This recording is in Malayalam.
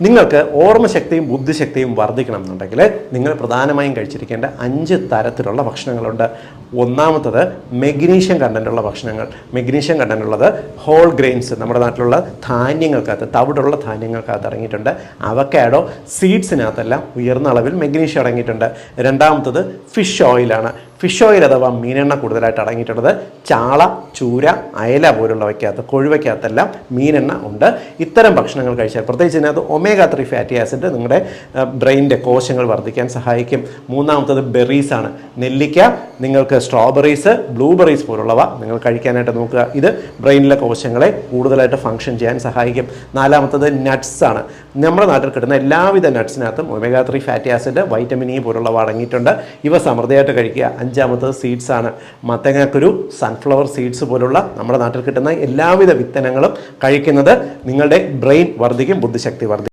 നിങ്ങൾക്ക് ഓർമ്മശക്തിയും ബുദ്ധിശക്തിയും വർദ്ധിക്കണം എന്നുണ്ടെങ്കിൽ നിങ്ങൾ പ്രധാനമായും കഴിച്ചിരിക്കേണ്ട 5 തരത്തിലുള്ള ഭക്ഷണങ്ങളുണ്ട്. ഒന്നാമത്തത് മെഗ്നീഷ്യം കണ്ടൻറ്റുള്ള ഭക്ഷണങ്ങൾ. മെഗ്നീഷ്യം കണ്ടൻറ്റുള്ളത് ഹോൾ ഗ്രെയിൻസ്, നമ്മുടെ നാട്ടിലുള്ള ധാന്യങ്ങൾക്കകത്ത്, തവിടുള്ള ധാന്യങ്ങൾക്കകത്ത് അടങ്ങിയിട്ടുണ്ട്. അവക്കാഡോ, സീഡ്സിനകത്തെല്ലാം ഉയർന്ന അളവിൽ മെഗ്നീഷ്യം അടങ്ങിയിട്ടുണ്ട്. രണ്ടാമത്തത് ഫിഷ് ഓയിലാണ്. ഫിഷ് ഓയിൽ അഥവാ മീനെണ്ണ കൂടുതലായിട്ട് അടങ്ങിയിട്ടുള്ളത് ചാള, ചൂര, അയല പോലുള്ളവയ്ക്കകത്ത്, കൊഴുവയ്ക്കകത്തെല്ലാം മീനെണ്ണ ഉണ്ട്. ഇത്തരം ഭക്ഷണങ്ങൾ കഴിച്ചാൽ, പ്രത്യേകിച്ച് ഇതിനകത്ത് ഒമേഗ 3 ഫാറ്റി ആസിഡ് നിങ്ങളുടെ ബ്രെയിനിൻ്റെ കോശങ്ങൾ വർദ്ധിക്കാൻ സഹായിക്കും. മൂന്നാമത്തത് ബെറീസാണ്. നെല്ലിക്ക, നിങ്ങൾക്ക് സ്ട്രോബെറീസ്, ബ്ലൂബെറീസ് പോലുള്ളവ നിങ്ങൾ കഴിക്കാനായിട്ട് നോക്കുക. ഇത് ബ്രെയിനിലെ കോശങ്ങളെ കൂടുതലായിട്ട് ഫങ്ഷൻ ചെയ്യാൻ സഹായിക്കും. നാലാമത്തത് നട്ട്സ് ആണ്. നമ്മുടെ നാട്ടിൽ കിട്ടുന്ന എല്ലാവിധ നട്ട്സിനകത്തും omega 3 fatty acid, vitamin E പോലുള്ളവ അടങ്ങിയിട്ടുണ്ട്. ഇവ സമൃദ്ധിയായിട്ട് കഴിക്കുക. അഞ്ചാമത്തത് സീഡ്സ് ആണ്. മത്തങ്ങക്കുരു, സൺഫ്ലവർ സീഡ്സ് പോലുള്ള നമ്മുടെ നാട്ടിൽ കിട്ടുന്ന എല്ലാവിധ വിത്തനങ്ങളും കഴിക്കുന്നത് നിങ്ങളുടെ ബ്രെയിൻ വർദ്ധിക്കും, ബുദ്ധിശക്തി വർദ്ധിക്കും.